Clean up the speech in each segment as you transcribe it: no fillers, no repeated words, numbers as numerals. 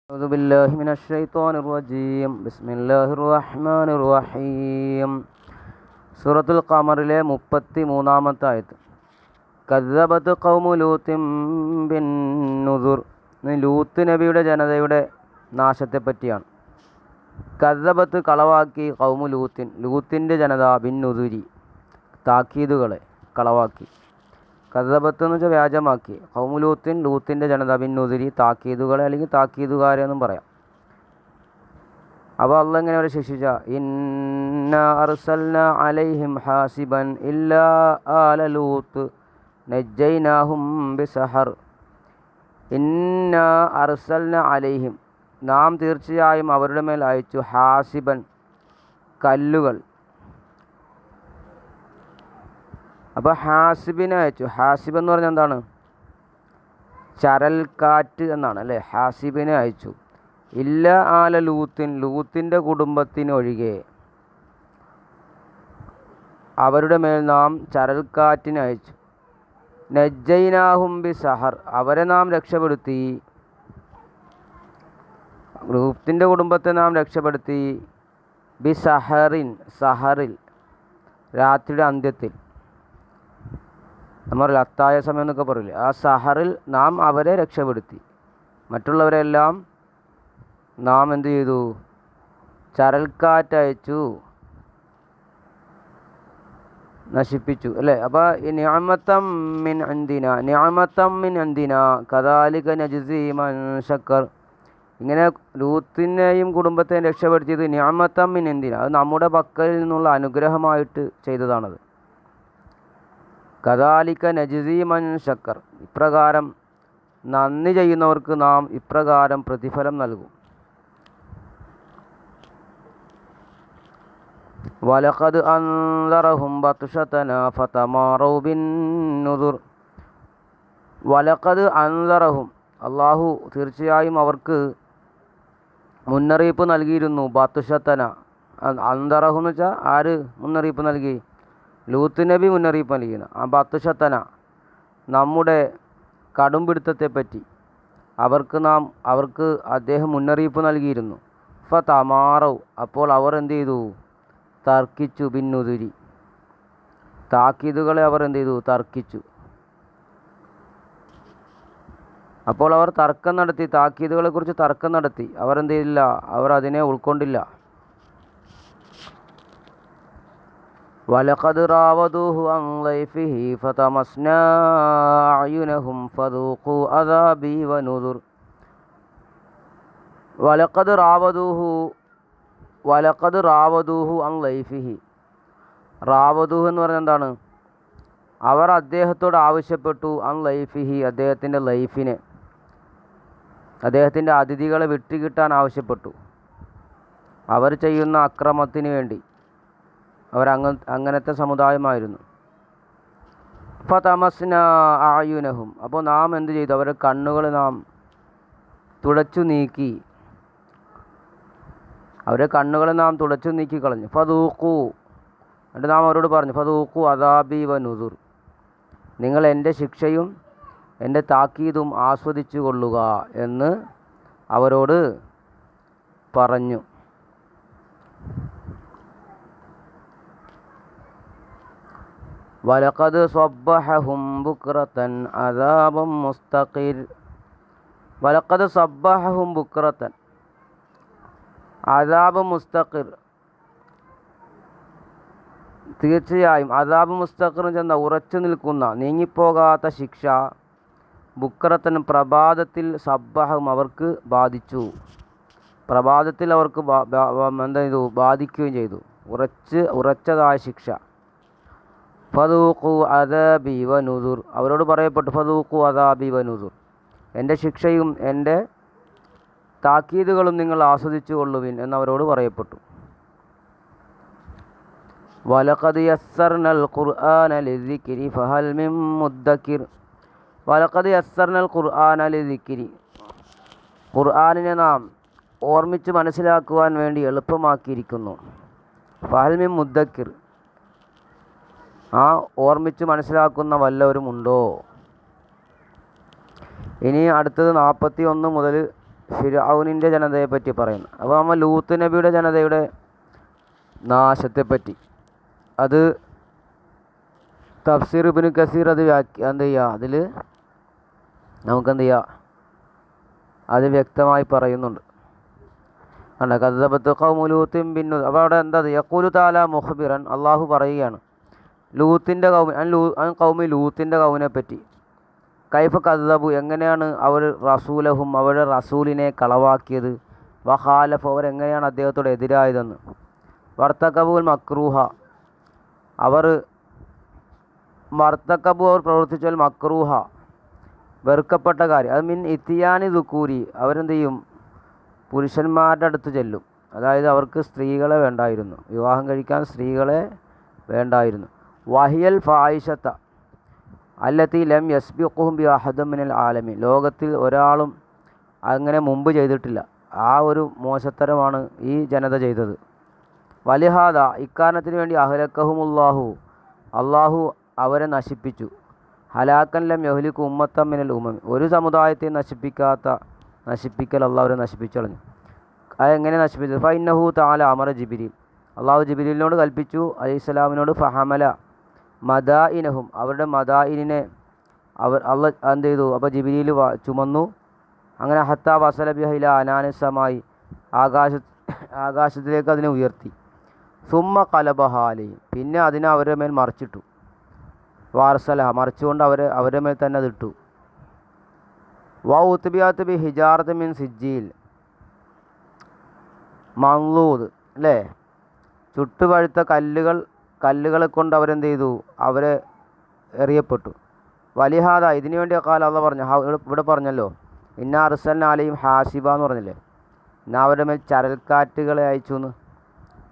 أعوذ بالله من الشيطان الرجيم بسم الله الرحمن الرحيم സൂറത്തുൽ ഖമറിലെ 33-ാമത്തെ ആയത്ത്. കദ്ദബത് ഖൗമു ലൂത്തിൻ ബിൻ നുദുർ. ലൂത്ത് നബിയുടെ ജനതയുടെ നാശത്തെപ്പറ്റിയാണ്. കദ്ദബത്ത് കളവാക്കി ഖൗമു ലൂത്തിൻ, ലൂത്തിൻ്റെ ജനത ബിൻ നുദുരി താക്കീതുകളെ കളവാക്കി. കദ്ദബത്ത് എന്ന് വെച്ചാൽ വ്യാജമാക്കി. ഖൗമു ലൂത്തിൻ, ലൂത്തിൻ്റെ ജനത ബിൻ നുദുരി താക്കീതുകളെ അല്ലെങ്കിൽ താക്കീതുകാരെ എന്നും പറയാം. അപ്പോൾ അള്ളാഹ് ഇങ്ങനെ അവരെ ശിക്ഷിച്ച, ഇന്ന അർസൽന അലൈഹിം ഹാസിബൻ ഇല്ലാ ആല ലൂത്ത് നജ്ജൈനാഹും ബിസഹർ. ഇന്ന അർസൽന അലൈഹിം, നാം തീർച്ചയായും അവരുടെ മേൽ അയച്ചു ഹാസിബൻ, കല്ലുകൾ. അപ്പോൾ ഹാസിബിനെ അയച്ചു. ഹാസിബ് എന്ന് പറഞ്ഞാൽ എന്താണ്? ചരൽക്കാറ്റ് എന്നാണ് അല്ലേ. ഹാസിബിനെ അയച്ചു. ഇല്ല ആല ലൂത്തിൻ, ലൂത്തിൻ്റെ കുടുംബത്തിനൊഴികെ അവരുടെ മേൽ നാം ചരൽക്കാറ്റിനെ അയച്ചു. നജ്ജൈനാഹും ബി സഹർ, അവരെ നാം രക്ഷപ്പെടുത്തി. ലൂത്തിൻ്റെ കുടുംബത്തെ നാം രക്ഷപ്പെടുത്തി. ബി സഹറിൻ, സഹറിൽ, രാത്രിയുടെ അന്ത്യത്തിൽ. നമ്മൾ അത്തായ സമയം എന്നൊക്കെ പറയില്ലേ, ആ സഹറിൽ നാം അവരെ രക്ഷപ്പെടുത്തി. മറ്റുള്ളവരെല്ലാം നാം എന്ത് ചെയ്തു? ചരൽക്കാറ്റയച്ചു, നശിപ്പിച്ചു അല്ലേ. അപ്പോൾ ഈ നിഅമത്തം മിൻ അൻദിന, നിഅമത്തം മിൻ അൻദിന കദാലിക നജ്സി മൻ ശക്കർ. ഇങ്ങനെ ലൂത്തിനെയും കുടുംബത്തെയും രക്ഷപ്പെടുത്തിയത് നിഅമത്തം മിൻ അൻദിന, അത് നമ്മുടെ പക്കലിൽ നിന്നുള്ള അനുഗ്രഹമായിട്ട് ചെയ്തതാണത്. കദാലിക നജ്സി മൻ ശക്കർ, ഇപ്രകാരം നന്ദി ചെയ്യുന്നവർക്ക് നാം ഇപ്രകാരം പ്രതിഫലം നൽകും. വലഖദ് അൻദറഹും ബത്ശതനാ ഫതമാറൗ ബിന്നുദുർ. വലഖദ് അൻദറഹും, അള്ളാഹു തീർച്ചയായും അവർക്ക് മുന്നറിയിപ്പ് നൽകിയിരുന്നു. ബത്ശതന, അൻദറഹും എന്ന് വെച്ചാൽ ആര് മുന്നറിയിപ്പ് നൽകി? ലൂത്ത് നബി മുന്നറിയിപ്പ് നൽകിയിരുന്നു. ആ ബത്ശതന, നമ്മുടെ കടുംപിടുത്തത്തെപ്പറ്റി അവർക്ക് അദ്ദേഹം മുന്നറിയിപ്പ് നൽകിയിരുന്നു. ഫതമാറൗ, അപ്പോൾ അവർ എന്ത് ചെയ്തു? തർക്കിച്ചു. ബിന്നുദുരി, താക്കീതുകളെ അവർ എന്ത് ചെയ്തു? തർക്കിച്ചു. അപ്പോൾ അവർ തർക്കം നടത്തി, താക്കീതുകളെക്കുറിച്ച് തർക്കം നടത്തി. അവർ എന്ത് ചെയ്തില്ല? അവർ അതിനെ ഉൾക്കൊണ്ടില്ല. വലഖദ് റാവദൂഹു അൻ ളൈഫിഹി ഫതമസ്നാ അയുനഹും ഫദൂഖു അദാബി വനുദുർ. വലഖദ് റാവദൂഹു അൻ ലൈഫിഹി. റാവദൂഹു എന്ന് പറഞ്ഞാൽ എന്താണ്? അവർ അദ്ദേഹത്തോട് ആവശ്യപ്പെട്ടു. അൻ ലൈഫിഹി, അദ്ദേഹത്തിൻ്റെ ലൈഫിനെ, അദ്ദേഹത്തിൻ്റെ അതിഥികളെ വിട്ടുകിട്ടാൻ ആവശ്യപ്പെട്ടു. അവർ ചെയ്യുന്ന അക്രമത്തിന് വേണ്ടി. അങ്ങനത്തെ സമുദായമായിരുന്നു. ഫതമസ്ന അയുനഹും, അപ്പോൾ നാം എന്ത് ചെയ്തു? അവരുടെ കണ്ണുകൾ നാം തുടച്ചു നീക്കി. അവരെ കണ്ണുകളെ നാം തുടച്ചു നീക്കി കളഞ്ഞു. ഫദൂഖു, എന്നിട്ട് നാം അവരോട് പറഞ്ഞു, ഫദൂഖു അദാബി വനുദുർ, നിങ്ങൾ എൻ്റെ ശിക്ഷയും എൻ്റെ താക്കീതും ആസ്വദിച്ചു കൊള്ളുക എന്ന് അവരോട് പറഞ്ഞു. വലഖദ് സബ്ബഹഹും ബുക്റതൻ അദാബും മുസ്തഖിർ. വലഖദ് സബ്ബഹഹും ബുക്റതൻ അദാബ് മുസ്തഖിർ, തീർച്ചയായും അദാബ് മുസ്തഖിർ ചെന്ന ഉറച്ചു നിൽക്കുന്ന, നീങ്ങിപ്പോകാത്ത ശിക്ഷ. ബുക്റത്തൻ, പ്രഭാതത്തിൽ, സബ്ബഹും അവർക്ക് ബാധിച്ചു. പ്രഭാതത്തിൽ അവർക്ക് എന്താ ചെയ്തു? ബാധിക്കുകയും ചെയ്തു. ഉറച്ചതായ ശിക്ഷ. ഫദൂഖു അദാബി വനുദുർ, അവരോട് പറയപ്പെട്ടു, ഫദൂഖു അദാബി വനുദുർ, എൻ്റെ ശിക്ഷയും എൻ്റെ താക്കീതുകളും നിങ്ങൾ ആസ്വദിച്ചു കൊള്ളുവിൻ എന്നവരോട് പറയപ്പെട്ടു. വലഖദ് യസ്സർനൽ ഖുർആന ലിദ്ദിക്രി ഫഹൽ മിൻ മുദ്ദക്കിർ. വലഖദ് യസ്സർനൽ ഖുർആന ലിദ്ദിക്രി, ഖുർആനിനെ നാം ഓർമ്മിച്ച് മനസ്സിലാക്കുവാൻ വേണ്ടി എളുപ്പമാക്കിയിരിക്കുന്നു. ഫഹൽ മിൻ മുദ്ദക്കിർ, ആ ഓർമ്മിച്ച് മനസ്സിലാക്കുന്ന വല്ലവരും ഉണ്ടോ? ഇനി അടുത്തത് 41 മുതൽ ഫിർഔനിൻ്റെ ജനതയെപ്പറ്റി പറയുന്നു. അപ്പോൾ നമ്മൾ ലൂത്ത് നബിയുടെ ജനതയുടെ നാശത്തെപ്പറ്റി അത് തഫ്സീർ ഇബ്നു കസീർ അത് എന്ത് ചെയ്യുക, അതിൽ നമുക്കെന്ത് ചെയ്യുക, അത് വ്യക്തമായി പറയുന്നുണ്ട്. കണ്ട കദ്ദബത്ത് ഖൗമു ലൂത്തിൻ ബിന്നു. അപ്പോൾ അവിടെ എന്താ യഖൂലു തആല മുഖ്ബിറൻ, അള്ളാഹു പറയുകയാണ് ലൂത്തിൻ്റെ കൗമി ലൂത്തിൻ്റെ കൗമിനെ പറ്റി. കൈഫ കദ്ദബു, എങ്ങനെയാണ് അവർ റസൂലഹും അവരുടെ റസൂലിനെ കളവാക്കിയത്, വഖാലഫ് അവരെങ്ങനെയാണ് അദ്ദേഹത്തോട് എതിരായതെന്ന്. വർത്തകബുൽ മക്രൂഹ, അവർ പ്രവർത്തിച്ചാൽ മക്രൂഹ വെറുക്കപ്പെട്ട കാര്യം, അത് മിൻ ഇത്തിയാനി ദുക്കൂരി, അവരെന്ത് ചെയ്യും, പുരുഷന്മാരുടെ അടുത്ത് ചെല്ലും. അതായത് അവർക്ക് സ്ത്രീകളെ വേണ്ടായിരുന്നു, വിവാഹം കഴിക്കാൻ സ്ത്രീകളെ വേണ്ടായിരുന്നു. വഹിയൽ ഫായിഷത്ത അല്ലത്തി ലം യസ്ബിഖുഹും ബി അഹദും മിനൽ ആലമീൻ, ലോകത്തിൽ ഒരാളും അങ്ങനെ മുമ്പ് ചെയ്തിട്ടില്ല. ആ ഒരു മോശത്തരമാണ് ഈ ജനത ചെയ്തത്. വലിഹാദ, ഇക്കാരണത്തിന് വേണ്ടി അഹ്ലക്കഹുമുല്ലാഹു, അള്ളാഹു അവരെ നശിപ്പിച്ചു. ഹലാക്കൻ ലം യഹ്ലികു ഉമ്മത്തം മിനൽ ഉമം, ഒരു സമുദായത്തെ നശിപ്പിക്കൽ അള്ളാഹു അവരെ നശിപ്പിച്ചു കളഞ്ഞു. അതെങ്ങനെ നശിപ്പിച്ചത്? ഫഇന്നഹു തആല അമറ ജിബ്രീൽ, അള്ളാഹു ജിബ്രീലിനോട് കൽപ്പിച്ചു അലൈഹിസ്സലാമിനോട്, ഫഹമല മദായിനഹും, അവരുടെ മദായിനെ അള്ളാഹ് എന്ത് ചെയ്തു, അപ്പോൾ ജിബ്രീൽ ചുമന്നു. അങ്ങനെ ഹത്താ വസല ബിഹ അനാനസമായി, ആകാശത്തിലേക്ക് അതിനെ ഉയർത്തി. സുമ്മ കലബഹാലി, പിന്നെ അതിനെ അവരുടെ മേൽ മറിച്ചിട്ടു. വാർസലഹ, മറിച്ചുകൊണ്ട് അവരുടെ മേൽ തന്നെ അതിട്ടു. ഉത്ബിയാത്ത് ബി ഹിജാറത്ത് മിൻ സിജ്ജീൽ മൻലൂദ്, അല്ലേ, ചുട്ടുപഴുത്ത കല്ലുകളെ കൊണ്ട് അവരെന്ത് ചെയ്തു, അവരെ എറിയപ്പെട്ടു. വലിഹാദ, ഇതിനു വേണ്ടി കാലം അള്ളാഹ് പറഞ്ഞു, ഇവിടെ പറഞ്ഞല്ലോ ഇന്നാ അർസൽനാ അലൈഹിം ഹാസിബ എന്ന് പറഞ്ഞില്ലേ, ഇന്നാ അവരുടെ മേൽ ചരൽക്കാറ്റുകളെ അയച്ചു എന്ന്.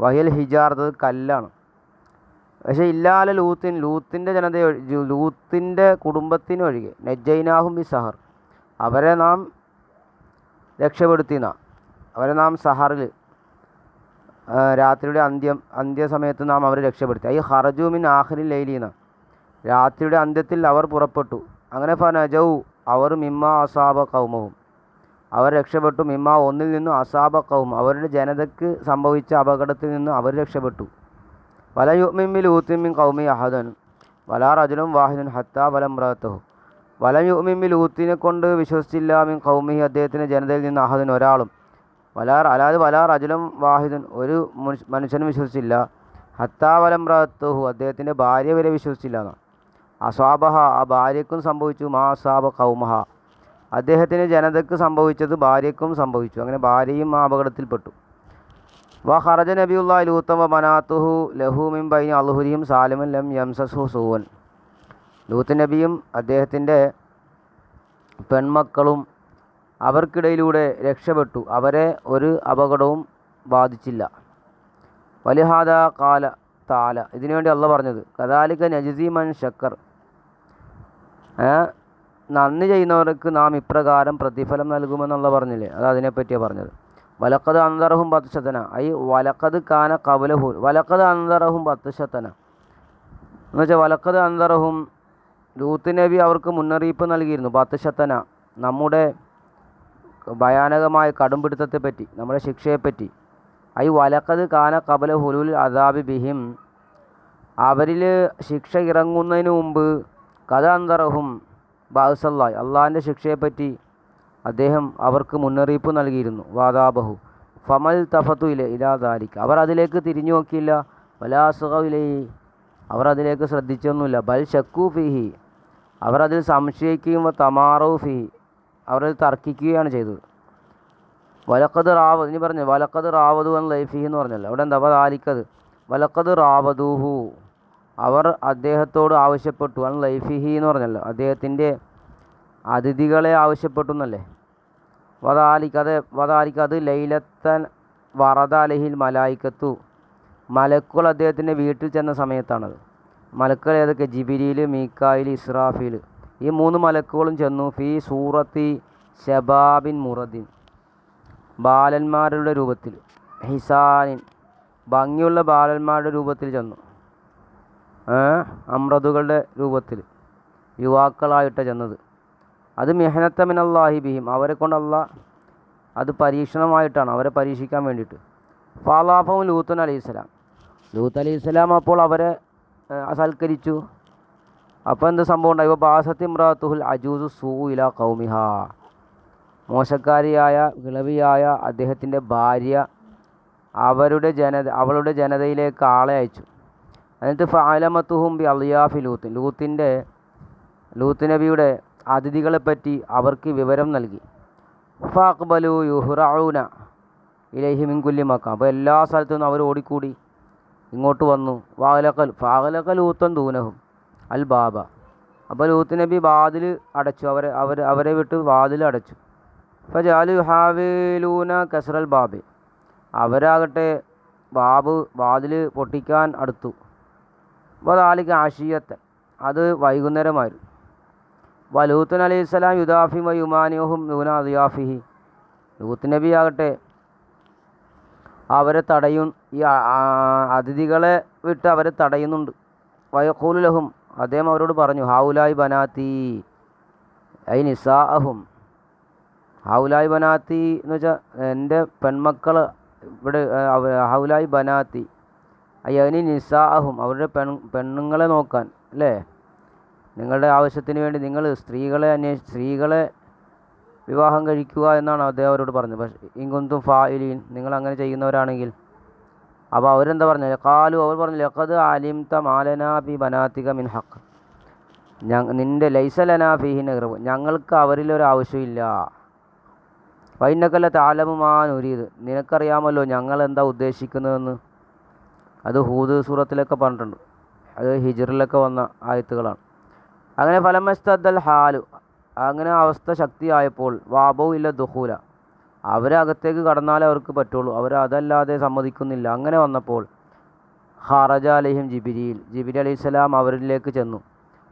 വഹിയൽ ഹിജാറത്ത് കല്ലാണ്. പക്ഷേ ഇല്ലാല ലൂത്തിൻ്റെ ലൂത്തിൻ്റെ കുടുംബത്തിനൊഴികെ നജ്ജൈനാഹും ബി സഹർ, അവരെ നാം രക്ഷപ്പെടുത്തിന, അവരെ നാം സഹറിൽ രാത്രിയുടെ അന്ത്യസമയത്ത് നാം അവരെ രക്ഷപ്പെടുത്തി. ഈ ഹറജു മിൻ ആഖിരിൽ ലൈലീന, രാത്രിയുടെ അന്ത്യത്തിൽ അവർ പുറപ്പെട്ടു. അങ്ങനെ ഫനജൗ, അവർ മിമ്മ അസാബ കൗമവും, അവർ രക്ഷപ്പെട്ടു. മിമ്മ ഒന്നിൽ നിന്നും അസാബ കൗം, അവരുടെ ജനതയ്ക്ക് സംഭവിച്ച അപകടത്തിൽ നിന്ന് അവർ രക്ഷപ്പെട്ടു. വല യുഅ്മിൻ ബി ലൂത്തിൻ മിൻ ഖൗമി അഹദൻ വലാ റജുലുൻ വാഹിദുൻ ഹത്താ വലംറഅതുഹു, വല യുഅ്മിൻ ബി ലൂത്തിനെ കൊണ്ട് വിശ്വസിച്ചില്ല മിൻ ഖൗമിഹി, അദ്ദേഹത്തിൻ്റെ ജനതയിൽ നിന്ന് അഹദൻ ഒരാളും, അതായത് വലാ റജുലുൻ വാഹിദുൻ ഒരു മനുഷ്യനും വിശ്വസിച്ചില്ല, ഹത്താ വലംറഅതുഹു അദ്ദേഹത്തിൻ്റെ ഭാര്യ വരെ വിശ്വസിച്ചില്ല എന്നാണ്. അസ്വാബഹ, ആ ഭാര്യയ്ക്കും സംഭവിച്ചു, മാ അസാബ ഖൗമഹ, അദ്ദേഹത്തിൻ്റെ ജനതയ്ക്ക് സംഭവിച്ചത് ഭാര്യയ്ക്കും സംഭവിച്ചു. അങ്ങനെ ഭാര്യയും ആ അപകടത്തിൽപ്പെട്ടു. ഖറജ നബിയുല്ലാഹി ലൂത്തൻ വ ബനാത്തുഹു ലഹു മിൻ ബൈനി അളുഹുരിഹിം സാലിമൻ ലം യംസസ്ഹു സൂവൻ, ലൂത്ത് നബിയും അദ്ദേഹത്തിൻ്റെ പെൺമക്കളും അവർക്കിടയിലൂടെ രക്ഷപ്പെട്ടു, അവരെ ഒരു അപകടവും ബാധിച്ചില്ല. വലിഹാദ കാല താല, ഇതിനുവേണ്ടി അള്ളാഹ് പറഞ്ഞത് കദാലിക നജ്സി മൻ ശക്കർ, നന്ദി ചെയ്യുന്നവർക്ക് നാം ഇപ്രകാരം പ്രതിഫലം നൽകുമെന്നുള്ള പറഞ്ഞില്ലേ, അത് അതിനെപ്പറ്റിയാണ് പറഞ്ഞത്. വലക്കത് അന്തറഹും ബത്ശതന, വലക്കത് കാന കബലഹു, വലക്കത് അന്തറഹും ബത്ശതന എന്ന് വെച്ചാൽ വലക്കത് അന്തറഹും, ലൂത്ത് നബി അവർക്ക് മുന്നറിയിപ്പ് നൽകിയിരുന്നു. ബത്ശതന, നമ്മുടെ ഭയാനകമായ കടുംപിടുത്തത്തെപ്പറ്റി, നമ്മുടെ ശിക്ഷയെപ്പറ്റി. വലക്കത് കാന കബല ഹുലുൽ അദാബി ബിഹിം, അവരിൽ ശിക്ഷ ഇറങ്ങുന്നതിന് മുമ്പ് കഥ അന്തറഹും ബാസല്ലാഹ്, അള്ളാഹിൻ്റെ ശിക്ഷയെപ്പറ്റി അദ്ദേഹം അവർക്ക് മുന്നറിയിപ്പ് നൽകിയിരുന്നു. വാദാബഹു ഫമൽ തഫത്തു ഇലാ ദാലിക, അവർ അതിലേക്ക് തിരിഞ്ഞു നോക്കിയില്ല. വലാസുഖയിലേ, അവർ അതിലേക്ക് ശ്രദ്ധിച്ചൊന്നുമില്ല. ബൽ ഷക്കു ഫിഹി, അവർ അതിൽ സംശയിക്കുകയും തമാറു ഫിഹി, അവർ അതിൽ തർക്കിക്കുകയാണ് ചെയ്തത്. വലക്കത് റാവത്, ഇനി പറഞ്ഞു വലക്കത് റാവതു എന്ന് ലൈഫിഹി എന്ന് പറഞ്ഞല്ലോ, അവിടെ എന്താ ദാലിക്കത്, വലക്കത് റാവദൂഹു, അവർ അദ്ദേഹത്തോട് ആവശ്യപ്പെട്ടു. അൻ ലൈഫിഹി എന്ന് പറഞ്ഞല്ലോ, അദ്ദേഹത്തിൻ്റെ അതിഥികളെ ആവശ്യപ്പെട്ടു എന്നല്ലേ. വദാലിക്കത് ലൈലത്തൻ വറദ അലഹിൽ മലായിക്കത്തു, മലക്കുകൾ അദ്ദേഹത്തിൻ്റെ വീട്ടിൽ ചെന്ന സമയത്താണത്. മലക്കുകൾ ഏതൊക്കെ? ജിബിരിയിൽ, മീക്കായിൽ, ഇസ്രാഫീൽ, ഈ 3 മലക്കുകളും ചെന്നു. ഫി സൂറത്തി ശബാബിൻ മുറദിൻ, ബാലന്മാരുടെ രൂപത്തിൽ, ഹിസാനിൻ, ഭംഗിയുള്ള ബാലന്മാരുടെ രൂപത്തിൽ ചെന്നു. അമ്രതുകളുടെ രൂപത്തിൽ യുവാക്കളായിട്ട് ചെന്നത്. അത് മിഹനത്ത മിനല്ലാഹി ബിഹിം, അവരെ കൊണ്ട് അള്ളാഹ് അത് പരീക്ഷണമായിട്ടാണ്, അവരെ പരീക്ഷിക്കാൻ വേണ്ടിയിട്ട്. ഫാലാഫവും ലൂത്ത് അലൈഹിസ്സലാം, ലൂത്ത് അലൈഹിസ്സലാം അപ്പോൾ അവരെ സൽക്കരിച്ചു. അപ്പോൾ എന്ത് സംഭവം ഉണ്ടായി? ബാസത്തി ഇമ്രാത്തുഹുൽ അജൂസു സൂ ഇലാ ഖൗമിഹ, മോശക്കാരിയായ കിളവിയായ അദ്ദേഹത്തിൻ്റെ ഭാര്യ അവളുടെ ജനതയിലേക്ക് ആളെ അയച്ചു. എന്നിട്ട് ഫഅലമത്തുഹും ബി അളിയാഫി ലൂത്ത് നബിയുടെ അതിഥികളെപ്പറ്റി അവർക്ക് വിവരം നൽകി. ഫഅഖ്ബലു യുഹ്റഊന ഇലൈഹി മിൻ കുല്ലി മക്കാൻ, അപ്പോൾ എല്ലാ സ്ഥലത്തു നിന്നും അവർ ഓടിക്കൂടി ഇങ്ങോട്ട് വന്നു. ഫഅഗ്ലഖ ലൂത്തൻ ദൂനഹും അൽ ബാബ, അപ്പോൾ ലൂത്ത് നബി വാതിൽ അടച്ചു, അവരെ വിട്ട് വാതിൽ അടച്ചു. ഫജഅലു യുഹാവിലൂന കസ്റൽ ബാബി, അവരാകട്ടെ വാതിൽ പൊട്ടിക്കാൻ അടുത്തു. വദാലിക ആശിയത്ത്, അത് വൈകുന്നേരമായിരുന്നു. ലൂത്ത് അലൈഹിസ്സലാം യുദാഫി വയുമാനിഹും ദൂന ദിയാഫിഹി, ലൂത്ത് നബി ആകട്ടെ അവരെ തടയും, ഈ അതിഥികളെ വിട്ട് അവരെ തടയുന്നുണ്ട്. വയഖൂലു ലഹും, അദ്ദേഹം അവരോട് പറഞ്ഞു, ഹൗലായി ബനാത്തി ഐ നിസാഅഹും, ഹൗലായി ബനാത്തി എന്ന് വെച്ചാൽ എൻ്റെ പെൺമക്കൾ ഇവിടെ, ഹൗലായി ബനാത്തി അയ്യനി നിസാഅഹും, അവരുടെ പെണ്ണുങ്ങളെ നോക്കാൻ അല്ലേ, നിങ്ങളുടെ ആവശ്യത്തിന് വേണ്ടി നിങ്ങൾ സ്ത്രീകളെ വിവാഹം കഴിക്കുക എന്നാണ് അദ്ദേഹം അവരോട് പറഞ്ഞത്. പക്ഷേ ഇൻകുന്തും ഫായിലീൻ, നിങ്ങൾ അങ്ങനെ ചെയ്യുന്നവരാണെങ്കിൽ. അപ്പോൾ അവരെന്താ പറഞ്ഞത്? ഖാലു, അവർ പറഞ്ഞു, ലഖദ് അലിംത മാലനാ ബി ബനാതിക മിൻ ഹഖ്, നിൻ്റെ ലൈസ ലനാ ഫീഹി നഗ്റബ്, ഞങ്ങൾക്ക് അവരിലൊരു ആവശ്യമില്ല. വൈന്നക്കല്ല താലമു മാ നുരീദ്, നിനക്കറിയാമല്ലോ ഞങ്ങൾ എന്താ ഉദ്ദേശിക്കുന്നതെന്ന്. അത് ഹൂദ് സൂറത്തിലൊക്കെ പറഞ്ഞിട്ടുണ്ട്, അത് ഹിജ്റിലൊക്കെ വന്ന ആയത്തുകളാണ്. അങ്ങനെ ഫലമസ്തദ്ദൽ ഹാലു, അങ്ങനെ അവസ്ഥ ശക്തിയായപ്പോൾ വാബൗ ഇല്ല ദുഖൂല, അവരകത്തേക്ക് കടന്നാലേ അവർക്ക് പറ്റുള്ളൂ, അവരതല്ലാതെ സമ്മതിക്കുന്നില്ല. അങ്ങനെ വന്നപ്പോൾ ഖറജ അലൈഹിം ജിബ്രീൽ അലൈഹിസ്സലാം അവരിലേക്ക് ചെന്നു.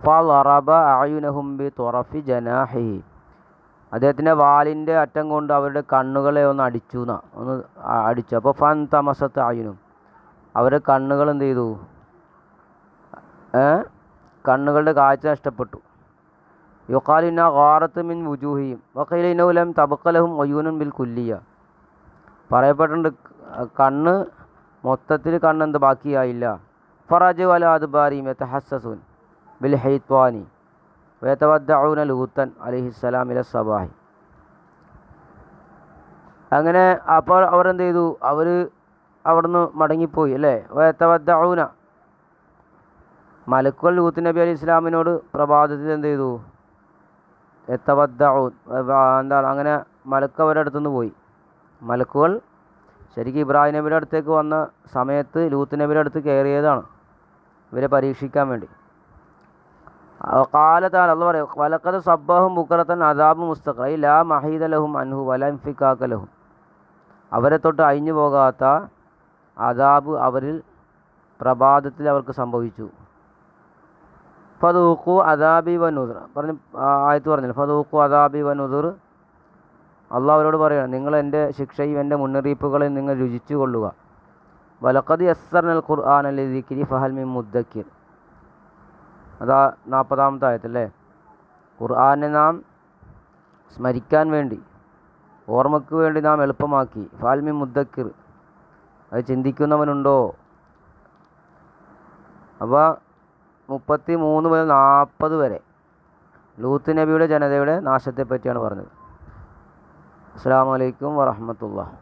ഫളറബ അയുനഹും ബി തുറഫി ജനാഹിഹി, അദ്ദേഹത്തിൻ്റെ വാലിൻ്റെ അറ്റം കൊണ്ട് അവരുടെ കണ്ണുകളെ ഒന്ന് അടിച്ചു. അപ്പോൾ ഫൻ തമസത്ത് അയുനും, അവരുടെ കണ്ണുകൾ എന്ത് ചെയ്തു? കണ്ണുകളുടെ കാഴ്ച നഷ്ടപ്പെട്ടു. യുഖാലിന ഗാറത്ത് മിൻ വുജൂഹിയും വഖീല ഇന്നഹു ലം തബഖലഹും അയൂനുൻ ബിൽ കുല്ലിയ, പറയപ്പെട്ടിട്ടുണ്ട് മൊത്തത്തിൽ കണ്ണെന്ത് ബാക്കിയായില്ല. ഫറജു അല അദ്ബാരിയും യതഹസ്സസൂൻ ബിൽ ഹൈത്വാനി വയതവദ്ദഊന ലൂത്തൻ അലൈഹിസ്സലാം ഇല സബാഹി. അങ്ങനെ അപ്പോൾ അവരെന്ത് ചെയ്തു? അവർ അവിടുന്ന് മടങ്ങിപ്പോയി അല്ലേ. വയതവദ്ദഊന, മലക്കുകൾ ലൂത്ത് നബി അലൈഹി ഇസ്ലാമിനോട് പ്രഭാതത്തിൽ എന്ത് ചെയ്തു? യതവദ്ദഊൻ, എന്താണ് അങ്ങനെ മലക്ക് അവരുടെ അടുത്തുനിന്ന് പോയി. മലക്കുകൾ ശരിക്കും ഇബ്രാഹിം നബിയുടെ അടുത്തേക്ക് വന്ന സമയത്ത് ലൂത്ത് നബിയുടെ അടുത്ത് കയറിയതാണ് ഇവരെ പരീക്ഷിക്കാൻ വേണ്ടി. കാലത്താൽ അള്ളാഹു പറയും, വലഖദ് സബ്ബഹും ബുക്റത്തൻ അദാബു മുസ്തഖർ ഐ ലാ മഹീദ ലഹും അൻഹു വലാ ഇൻഫികാക ലഹും, അവരെ തൊട്ട് അഴിഞ്ഞു പോകാത്ത അദാബ് അവരിൽ പ്രഭാതത്തിൽ അവർക്ക് സംഭവിച്ചു. ഫദൂഖു അദാബി വ നുദർ, ആയത്ത് പറഞ്ഞില്ല, ഫദൂഖു അദാബി വ നുദർ, അള്ളാഹു അവരോട് പറയുകയാണ്, നിങ്ങൾ എൻ്റെ ശിക്ഷയും എൻ്റെ മുന്നറിയിപ്പുകളെ നിങ്ങൾ രുചിച്ചു കൊള്ളുക. വലഖദ് യസ്സർനൽ ഖുർആന ലിദ്ദിക്രി ഫഹൽ മിൻ മുദ്ദക്കിർ, അതാ 40-ാമത്തെ ആയത്തല്ലേ. ഖുർആനെ നാം സ്മരിക്കാൻ വേണ്ടി, ഓർമ്മയ്ക്ക് വേണ്ടി നാം എളുപ്പമാക്കി. ഫഹൽ മിൻ മുദ്ദക്കിർ, അത് ചിന്തിക്കുന്നവനുണ്ടോ? അപ്പോൾ 33 മുതൽ 40 വരെ ലൂത്ത് നബിയുടെ ജനതയുടെ നാശത്തെപ്പറ്റിയാണ് പറഞ്ഞത്. അസ്സലാമു അലൈക്കും വറഹ്മത്തുള്ളാഹി.